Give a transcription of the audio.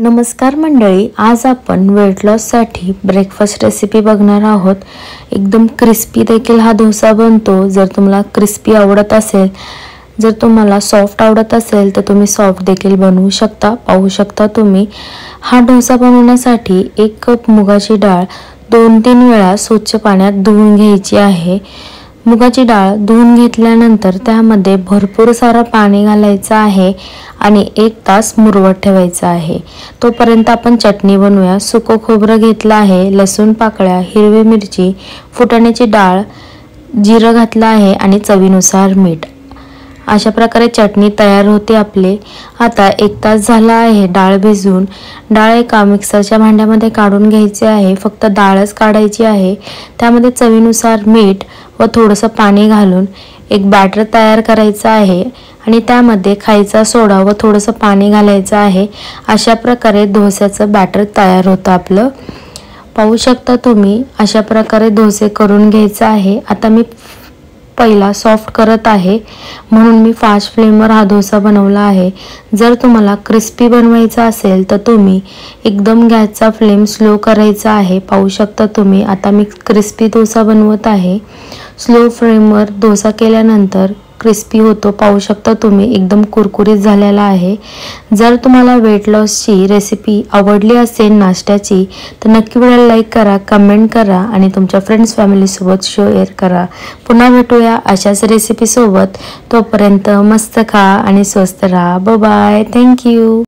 नमस्कार मंडळी, आज आपण वेट लॉससाठी ब्रेकफास्ट रेसिपी बघणार आहोत। एकदम क्रिस्पी देखील हा डोसा बनतो। जर तुम्हाला क्रिस्पी आवडत असेल, जर तुम्हाला सॉफ्ट आवडत असेल तर तुम्ही सॉफ्ट देखील बनवू शकता। पाहू शकता तुम्ही हा डोसा बनवण्यासाठी 1 कप मुगाची डाळ 2-3 वेळा स्वच्छ पाण्यात धुवून घ्यायची आहे। मुगाची डाळ धुवून घेतल्यानंतर त्यामध्ये भरपूर सारं पाणी घालायचं आहे आणि 1 तास मुरवत ठेवायचं आहे। तोपर्यंत आपण चटणी बनवूया। सुकं खोबरं घेतलं आहे, लसूण पाकळ्या, हिरवी मिरची, फुटाण्याची डाळ, जिरं घातलं आहे आणि चवीनुसार मीठ। अशा प्रकारे चटणी तयार होते आपले। आता 1 तास झाला आहे डाळ भिजवून। डाळ एका मिक्सरच्या भांड्यामध्ये काढून घ्यायची आहे। फक्त डाळच काढायची आहे। त्यामध्ये चवीनुसार मीठ व थोडंसं पाणी घालून एक बॅटर तयार करायचं आहे आणि त्यामध्ये खायचा सोडा व थोडंसं पाणी घालायचं आहे। अशा प्रकारे डोस्याचं बॅटर तयार होतं आपलं। पाहू शकता तुम्ही अशा प्रकारे डोसे करून घ्यायचं आहे। आता मी पहिला सॉफ्ट करत आहे म्हणून मी फास्ट फ्लेमवर हा डोसा बनवला आहे। जर तुम्हाला क्रिस्पी बनवायचा असेल तर तुम्ही एकदम गॅसचा फ्लेम स्लो करायचा आहे। पाहू शकता तुम्ही आता मी क्रिस्पी डोसा बनवत आहे। स्लो फ्लेमवर डोसा केल्यानंतर क्रिस्पी होतो। पाहू शकता तुम्ही एकदम कुरकुरीत झालेला आहे। जर तुम्हाला वेट लॉसची रेसिपी आवडली असेल नाश्त्याची तर नक्की व्हिडिओला लाईक करा, कमेंट करा आणि तुमच्या फ्रेंड्स फॅमिली सोबत शेअर करा। पुन्हा भेटूया अशाच रेसिपी सोबत। तोपर्यंत मस्त खा आणि स्वस्त राहा। Bye bye, thank you.